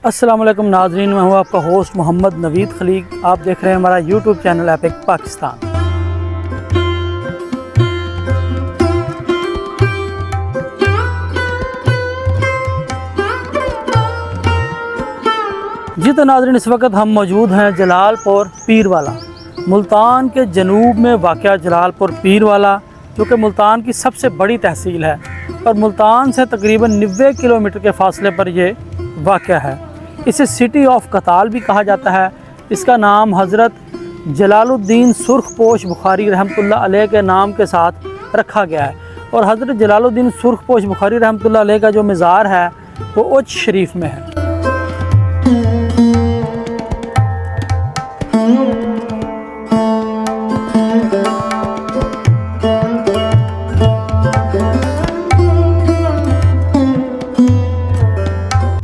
अस्सलाम वालेकुम नाज़रीन, मैं हूँ आपका होस्ट मोहम्मद नवीद खलीक। आप देख रहे हैं हमारा यूट्यूब चैनल एपिक पाकिस्तान। जी तो नाज़रीन, इस वक्त हम मौजूद हैं जलालपुर पीरवाला। मुल्तान के जनूब में वाक़या जलालपुर पीरवाला, जो कि मुल्तान की सबसे बड़ी तहसील है और मुल्तान से तकरीबन 90 किलोमीटर के फासले पर ये वाक़या है। इसे सिटी ऑफ कताल भी कहा जाता है। इसका नाम हज़रत जलालुद्दीन सुर्खपोश बुखारी रहमतुल्लाह अलैह के नाम के साथ रखा गया है। और हज़रत जलालुद्दीन सुर्खपोश बुखारी रहमतुल्लाह अलैह का जो मज़ार है वो उच शरीफ में है।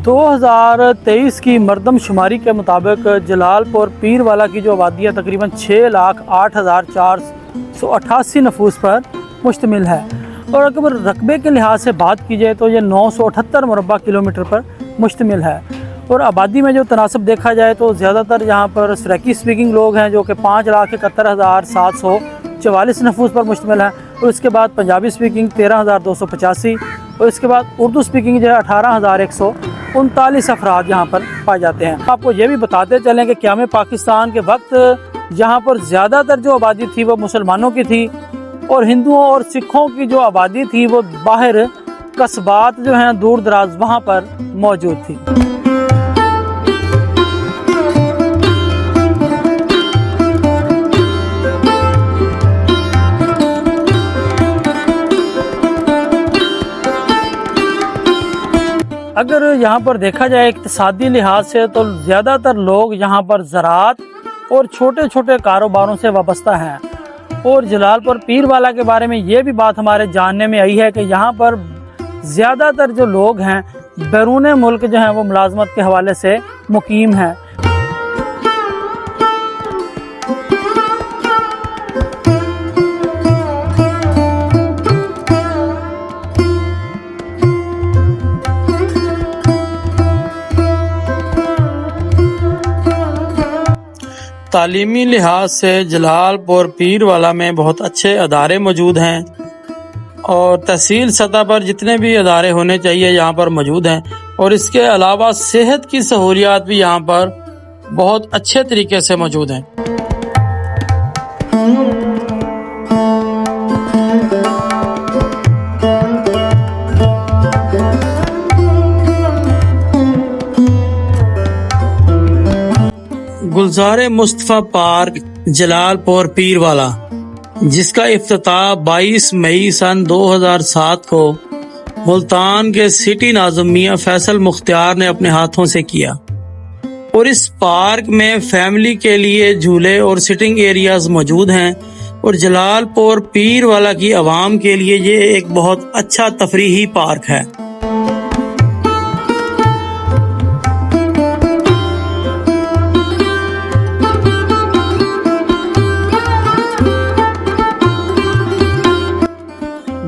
2023 की मरदमशुमारी के मुताबिक जलालपुर पीरवाला की जो आबादी है तकरीबन 6,08,488 नफूस पर मुश्तमिल है। और अगर रकबे के लिहाज से बात की जाए तो ये 978 मुरबा किलोमीटर पर मुश्तमिल है। और आबादी में जो तनासब देखा जाए तो ज़्यादातर यहाँ पर सराकी स्पीकिंग लोग हैं, जो कि 5,71,744 नफूस पर मुश्तमिल है। और इसके बाद पंजाबी स्पीकिंग 13,285 और इसके बाद उर्दू स्पीकिंग जो है 18,139 अफराद यहाँ पर पाए जाते हैं। आपको ये भी बताते चलें कि क़याम पाकिस्तान के वक्त यहाँ पर ज़्यादातर जो आबादी थी वो मुसलमानों की थी और हिंदुओं और सिखों की जो आबादी थी वो बाहर कस्बात जो हैं दूर दराज वहाँ पर मौजूद थी। अगर यहाँ पर देखा जाए इक़्तिसादी लिहाज से तो ज़्यादातर लोग यहाँ पर ज़राअत और छोटे छोटे कारोबारों से वाबस्ता हैं। और जलालपुर पीरवाला के बारे में ये भी बात हमारे जानने में आई है कि यहाँ पर ज़्यादातर जो लोग हैं बैरून मुल्क जो हैं वो मुलाजमत के हवाले से मुकीम हैं। तालीमी लिहाज से जलालपुर पीरवाला में बहुत अच्छे अदारे मौजूद हैं और तहसील सतह पर जितने भी अदारे होने चाहिए यहाँ पर मौजूद हैं। और इसके अलावा सेहत की सहूलियात भी यहाँ पर बहुत अच्छे तरीके से मौजूद हैं। गुलज़ार मुस्तफ़ा पार्क जलालपुर पीरवाला, जिसका इफ्तिताह 22 मई सन 2007 को मुल्तान के सिटी नाज़िम मियां फैसल मुख्तियार ने अपने हाथों से किया। और इस पार्क में फैमिली के लिए झूले और सिटिंग एरियाज मौजूद हैं। और जलालपुर पीरवाला की आवाम के लिए ये एक बहुत अच्छा तफरीही पार्क है।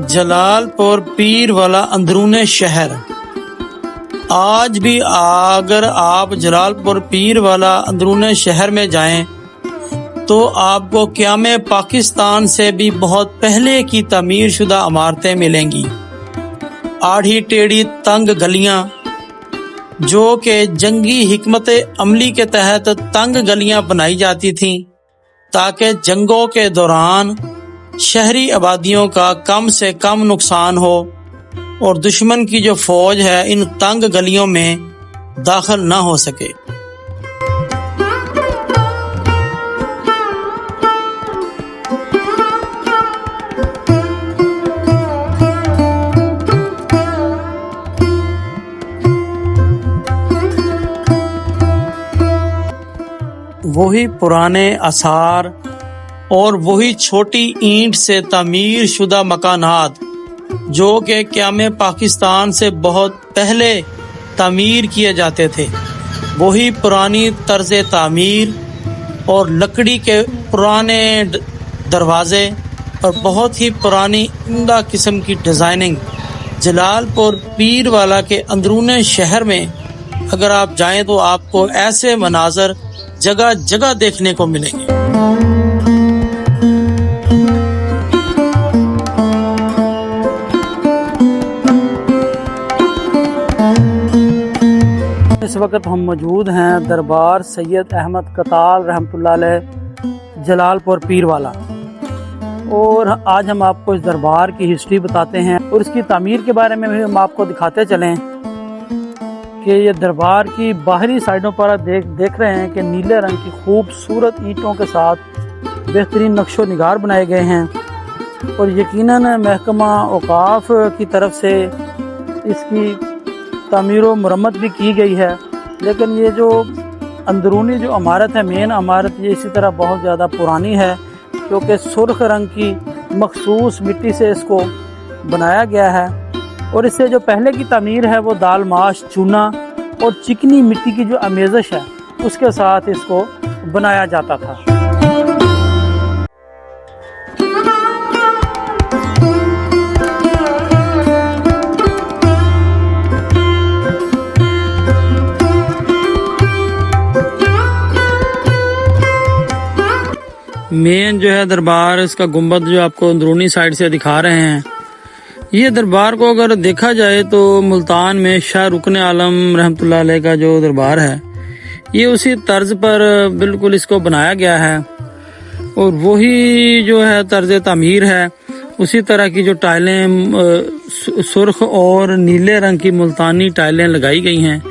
जलालपुर पीरवाला अंदरूने शहर। आज भी अगर आप जलालपुर पीरवाला अंदरूने शहर में जाएं तो आपको क़याम पाकिस्तान से भी बहुत पहले की तमीर शुदा इमारतें मिलेंगी। आड़ी टेढ़ी तंग गलियां, जो कि जंगी हिकमत अमली के तहत तंग गलियां बनाई जाती थीं ताकि जंगों के दौरान शहरी आबादियों का कम से कम नुकसान हो और दुश्मन की जो फौज है इन तंग गलियों में दाखिल न हो सके। वही पुराने आसार और वही छोटी ईंट से तामीर शुदा मकानात, जो कि क़याम पाकिस्तान से बहुत पहले तामीर किए जाते थे, वही पुरानी तर्ज तामीर और लकड़ी के पुराने दरवाजे और बहुत ही पुरानी उम्दा किस्म की डिज़ाइनिंग जलालपुर पीरवाला के अंदरूने शहर में अगर आप जाएं तो आपको ऐसे मनाजर जगह जगह देखने को मिलेंगे। इस वक्त हम मौजूद हैं दरबार सैयद अहमद कताल रहमतुल्लाह अलैह जलालपुर पीर वाला, और आज हम आपको इस दरबार की हिस्ट्री बताते हैं और इसकी तामीर के बारे में भी हम आपको दिखाते चलें कि ये दरबार की बाहरी साइडों पर आप देख रहे हैं कि नीले रंग की खूबसूरत ईंटों के साथ बेहतरीन नक्शो निगार बनाए गए हैं, और यकीनन महकमा औकाफ की तरफ से इसकी तामीर व मरम्मत भी की गई है। लेकिन ये जो अंदरूनी जो इमारत है, मेन इमारत, ये इसी तरह बहुत ज़्यादा पुरानी है, क्योंकि सुर्ख रंग की मखसूस मिट्टी से इसको बनाया गया है, और इससे जो पहले की तामीर है वो दाल माश, चूना और चिकनी मिट्टी की जो आमेज़श है उसके साथ इसको बनाया जाता था। मेन जो है दरबार, इसका गुंबद जो आपको अंदरूनी साइड से दिखा रहे हैं, ये दरबार को अगर देखा जाए तो मुल्तान में शाह रुकन आलम रहमतुल्लाह अलैह का जो दरबार है ये उसी तर्ज पर बिल्कुल इसको बनाया गया है, और वही जो है तर्ज तामीर है। उसी तरह की जो टाइलें सुर्ख और नीले रंग की मुल्तानी टाइलें लगाई गई हैं,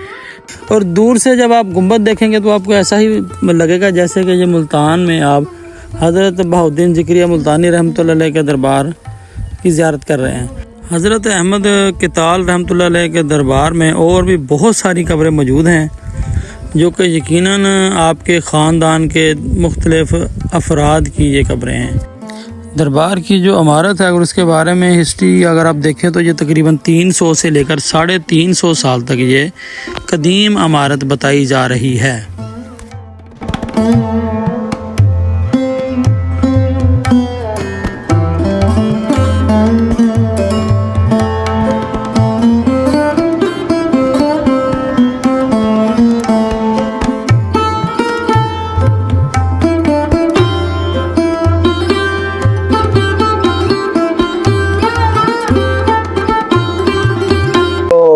और दूर से जब आप गुंबद देखेंगे तो आपको ऐसा ही लगेगा जैसे कि ये मुल्तान में आप हज़रत बहाउद्दीन ज़िक्रिया मुल्तानी रहमतुल्लाह अलैह के दरबार की ज़ियारत कर रहे हैं। हज़रत अहमद कताल रहमतुल्लाह अलैह के दरबार में और भी बहुत सारी कब्रें मौजूद हैं जो कि यकीनन आपके ख़ानदान के मुख्तलिफ अफराद की ये कब्रें हैं। दरबार की जो इमारत है, अगर उसके बारे में हिस्ट्री अगर आप देखें तो ये तकरीबन 300 से लेकर 350 साल तक ये कदीम इमारत बताई जा रही है।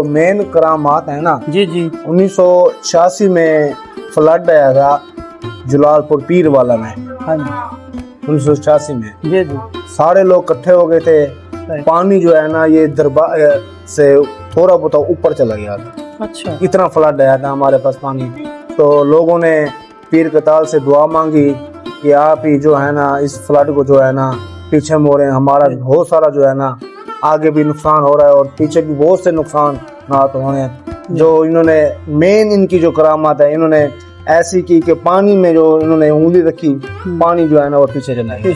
मेन करामात है ना जी जी, 1986 में फ्लड आया था जलालपुर पीर वाला में। हाँ जी, 1986 में जी जी, सारे लोग इकट्ठे हो गए थे। पानी जो है ना ये दरबार से थोड़ा बहुत ऊपर चला गया था। अच्छा, इतना फ्लड आया था हमारे पास पानी। तो लोगों ने पीर कताल से दुआ मांगी कि आप ही जो है ना इस फ्लड को जो है ना पीछे मोड़े। हमारा बहुत सारा जो है ना आगे भी नुकसान हो रहा है और पीछे भी बहुत से नुकसान ना तो होने। जो इन्होंने मेन इनकी जो करामात है, इन्होंने ऐसी की कि पानी में जो इन्होंने उंगली रखी, पानी जो है ना वो पीछे चला गया।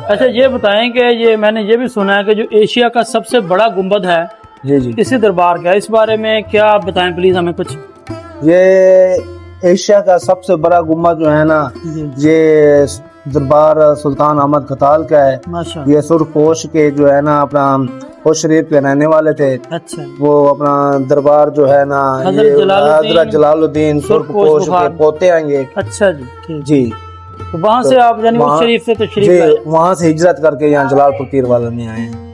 अच्छा ये बताएं कि ये मैंने ये भी सुना है कि जो एशिया का सबसे बड़ा गुंबद है जी जी इसी दरबार का, इस बारे में क्या आप बताएं प्लीज हमें कुछ। ये एशिया का सबसे बड़ा गुंबद जो है ना ये दरबार सुल्तान अहमद कताल का है। माशाअल्लाह। ये सुरपोश के जो है ना अपना होश शरीफ के रहने वाले थे। अच्छा, वो अपना दरबार जो है ना हजरत जलालुद्दीन सुरपोश के पोते आएंगे। अच्छा जी, ठीक जी। तो वहाँ से आप यानी उस शरीफ से तशरीफ लाए? वहाँ से हिजरत करके यहाँ जलालपुर पीर वाला में आए हैं।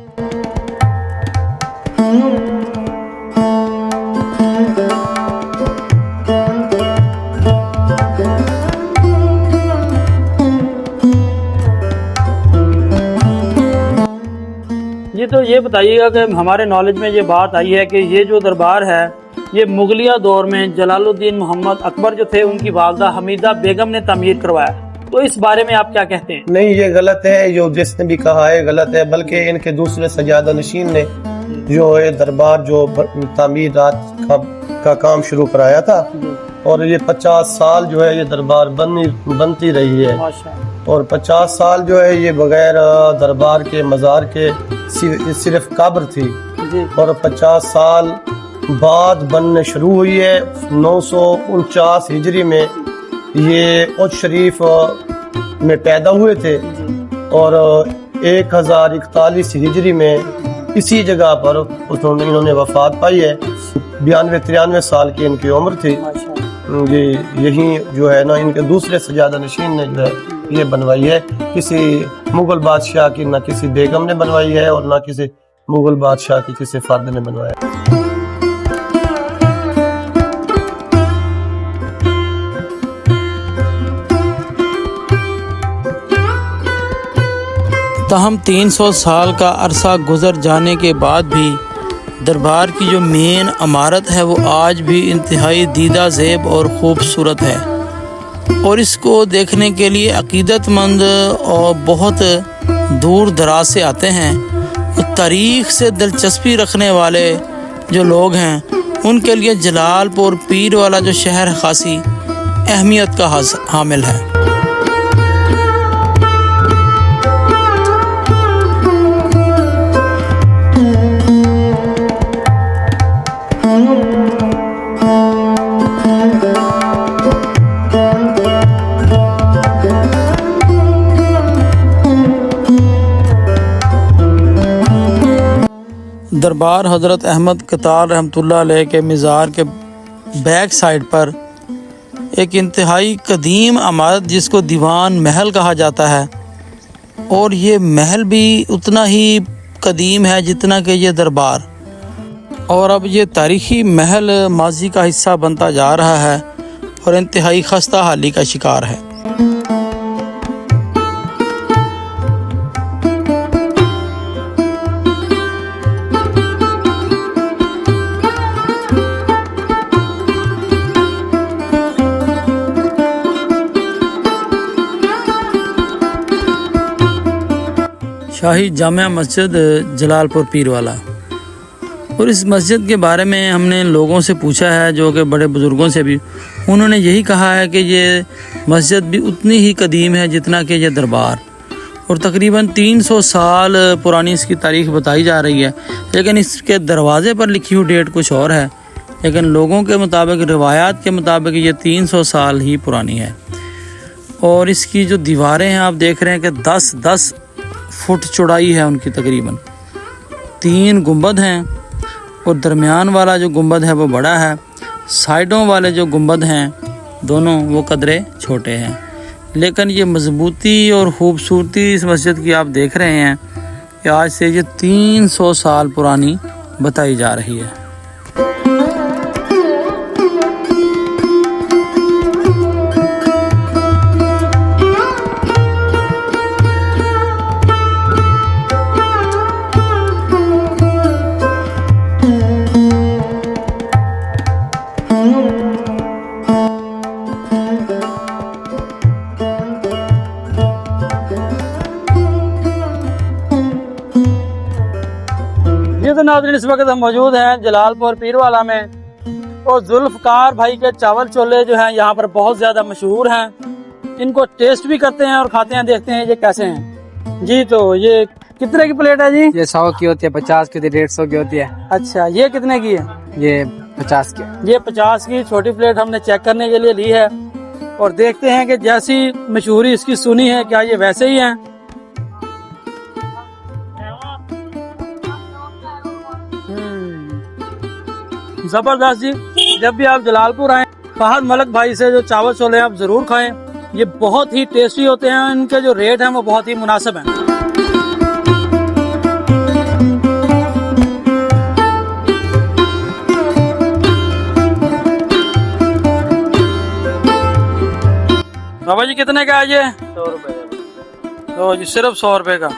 जी, तो ये बताइएगा कि हमारे नॉलेज में ये बात आई है कि ये जो दरबार है ये मुगलिया दौर में जलालुद्दीन मोहम्मद अकबर जो थे उनकी वालदा हमीदा बेगम ने तामीर करवाया, तो इस बारे में आप क्या कहते हैं? नहीं, ये गलत है। जो जिसने भी कहा है गलत है, बल्कि इनके दूसरे सजादा नशीन ने जो है दरबार जो तामीरात का काम शुरू कराया था, और ये 50 साल जो है ये दरबार बनती रही है। और 50 साल जो है ये बगैर दरबार के मज़ार के सिर्फ कब्र थी, और 50 साल बाद बनने शुरू हुई है। 949 हिजरी में ये उज शरीफ में पैदा हुए थे, और 1041 हिजरी में इसी जगह पर इन्होंने वफात पाई है। 92-93 साल की इनकी उम्र थी। ये यही जो है ना इनके दूसरे सजादा नशीन ने जो है ये बनवाई है। किसी मुगल बादशाह की ना किसी बेगम ने बनवाई है और ना किसी मुगल बादशाह की किसी फर्द ने बनवाया। ताहम 300 साल का अरसा गुजर जाने के बाद भी दरबार की जो मेन इमारत है वो आज भी इंतहाई दीदा ज़ेब और ख़ूबसूरत है, और इसको देखने के लिए अकीदतमंद और बहुत दूर दराज से आते हैं। तो तारीख़ से दिलचस्पी रखने वाले जो लोग हैं उनके लिए जलालपुर पीर वाला जो शहर खासी अहमियत का हामिल है। दरबार हज़रत अहमद कतार रहमतुल्लाह अलैह के मज़ार के बैक साइड पर एक इंतहाई कदीम इमारत जिसको दीवान महल कहा जाता है, और ये महल भी उतना ही कदीम है जितना कि ये दरबार, और अब ये तारीख़ी महल माजी का हिस्सा बनता जा रहा है और इंतहाई खस्ता हाली का शिकार है। शाही जामिया मस्जिद जलालपुर पीर वाला, और इस मस्जिद के बारे में हमने लोगों से पूछा है जो कि बड़े बुज़ुर्गों से भी, उन्होंने यही कहा है कि ये मस्जिद भी उतनी ही कदीम है जितना कि ये दरबार, और तकरीबन 300 साल पुरानी इसकी तारीख़ बताई जा रही है, लेकिन इसके दरवाज़े पर लिखी हुई डेट कुछ और है, लेकिन लोगों के मुताबिक, रिवायात के मुताबिक ये 300 साल ही पुरानी है। और इसकी जो दीवारें हैं आप देख रहे हैं कि 10-10 फुट चौड़ाई है उनकी, तकरीबन 3 गुंबद हैं, और दरमियान वाला जो गुंबद है वो बड़ा है, साइडों वाले जो गुंबद हैं दोनों वो कदरे छोटे हैं, लेकिन ये मजबूती और ख़ूबसूरती इस मस्जिद की आप देख रहे हैं कि आज से ये 300 साल पुरानी बताई जा रही है। तो नाज़रीन इस वक्त हम मौजूद हैं जलालपुर पीरवाला में, और जुल्फ़कार भाई के चावल छोले जो हैं यहाँ पर बहुत ज़्यादा मशहूर हैं। इनको टेस्ट भी करते हैं और खाते हैं, देखते हैं ये कैसे हैं जी। तो ये कितने की प्लेट है जी? ये 100 की होती है, 50 की होती है, 150 की होती है। अच्छा, ये कितने की है? ये 50 की। ये 50 की छोटी प्लेट हमने चेक करने के लिए ली है, और देखते हैं कि जैसी मशहूरी इसकी सुनी है क्या ये वैसे ही है। जबरदस्त जी। जब भी आप जलालपुर आए फहद मलक भाई से जो चावल छोले आप जरूर खाएं, ये बहुत ही टेस्टी होते हैं। इनके जो रेट हैं वो बहुत ही मुनासिब हैं। बाबा जी कितने का है ये? 100 रुपए का। तो जी सिर्फ 100 रुपए का।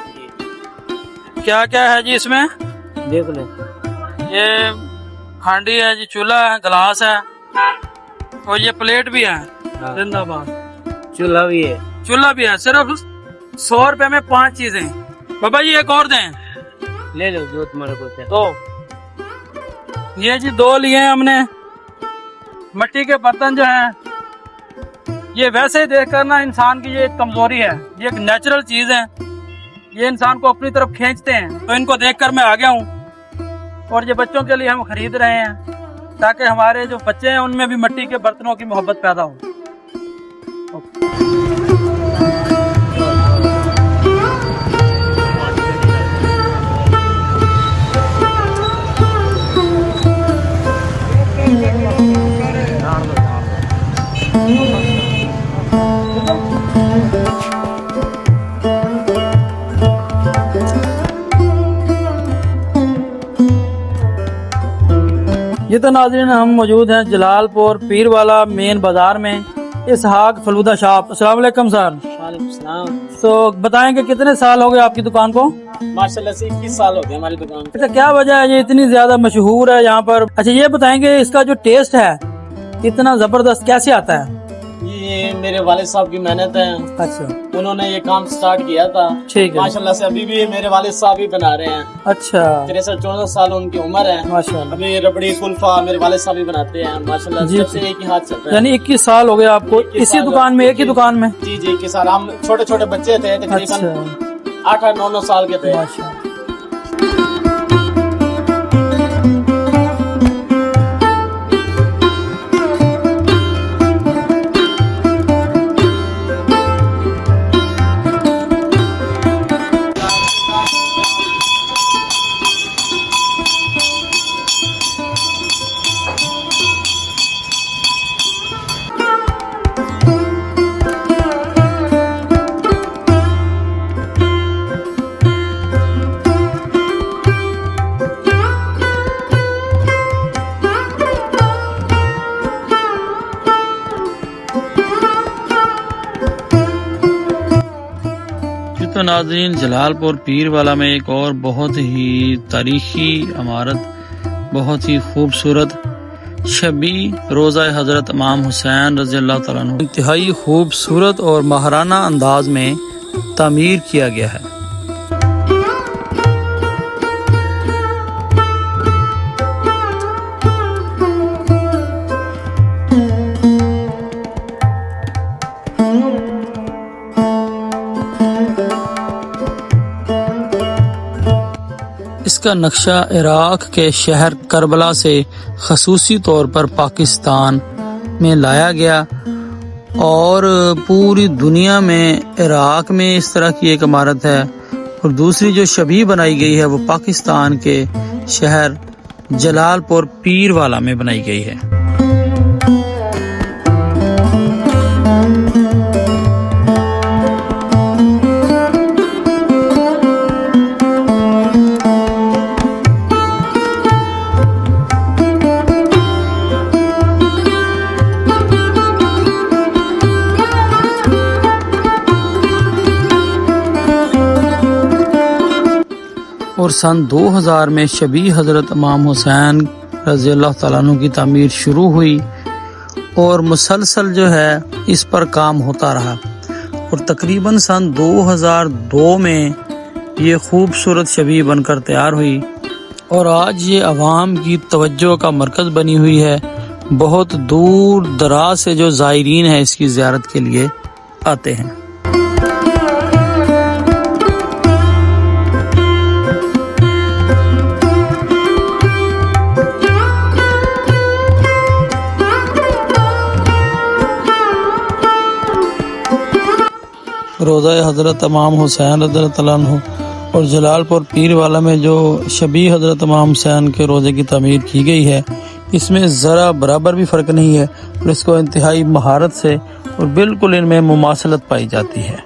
क्या क्या है जी इसमें? देख ले, ये हांडी है जी, चूल्हा है, गिलास है, और ये प्लेट भी है। जिंदाबाद। चूल्हा भी है। चूल्हा भी है। सिर्फ 100 रुपए में 5 चीजें। बाबा जी एक और दें। ले लो जो तुम्हारे को है। तो ये जी 2 लिए हैं हमने। मिट्टी के बर्तन जो हैं ये वैसे ही देखकर ना इंसान की ये कमजोरी है, ये एक नेचुरल चीज है, ये इंसान को अपनी तरफ खींचते हैं। तो इनको देखकर मैं आ गया हूँ, और ये बच्चों के लिए हम खरीद रहे हैं ताकि हमारे जो बच्चे हैं उनमें भी मिट्टी के बर्तनों की मोहब्बत पैदा हो। तो नाज़रीन हम मौजूद हैं जलालपुर पीरवाला मेन बाजार में इसहाक फलूदा शॉप। अस्सलाम वालेकुम सर। वालेकुम सलाम। तो बताएं कि कितने साल हो गए आपकी दुकान को? माशाल्लाह से 21 साल हो गए हमारी दुकान को। अच्छा, क्या वजह है ये इतनी ज्यादा मशहूर है यहाँ पर? अच्छा ये बताएंगे इसका जो टेस्ट है इतना जबरदस्त कैसे आता है? ये मेरे वालिद साहब की मेहनत है, अच्छा उन्होंने ये काम स्टार्ट किया था। ठीक है। माशाल्लाह से अभी भी मेरे वालिद साहब ही बना रहे हैं। अच्छा 63-64 साल उनकी उम्र है। माशाल्लाह। अभी रबड़ी कुल्फा मेरे वालिद साहब ही बनाते हैं। माशाल्लाह जी। जब से एक ही हाथ चलता है। यानी 21 साल हो गए आपको 21 इसी साल दुकान में, एक ही दुकान में? जी जी 21 साल। हम छोटे छोटे बच्चे थे, तकरीबन अच्छा 8-9 साल के थे। माशाल्लाह। तो नाज़रीन जलालपुर पीरवाला में एक और बहुत ही तारीखी इमारत, बहुत ही खूबसूरत शबी रोज़ा हज़रत इमाम हुसैन रज़ी अल्लाह तआला अन्हु इंतहाई खूबसूरत और महाराना अंदाज में तामीर किया गया है। इसका नक्शा इराक के शहर करबला से खसूसी तौर पर पाकिस्तान में लाया गया और पूरी दुनिया में इराक में इस तरह की एक इमारत है, और दूसरी जो शबीह बनाई गई है वो पाकिस्तान के शहर जलालपुर पीरवाला में बनाई गई है। और सन 2000 में शबी हज़रत इमाम हुसैन रज़ी अल्लाह तआला अन्हु की तामीर शुरू हुई और मुसलसल जो है इस पर काम होता रहा, और तकरीबन सन 2002 में ये खूबसूरत शबी बनकर तैयार हुई और आज ये अवाम की तवज्जो का मरकज़ बनी हुई है। बहुत दूर दराज से जो ज़ायरीन है इसकी ज़ियारत के लिए आते हैं। रोज़ा हज़रत इमाम हुसैन रज़ी अल्लाह अन्हु और जलालपुर पीरवाला में जो शबी हज़रत इमाम हुसैन के रोज़े की तामीर की गई है इसमें ज़रा बराबर भी फ़र्क नहीं है, और इसको इंतहाई महारत से और बिल्कुल इनमें मुमासलत पाई जाती है।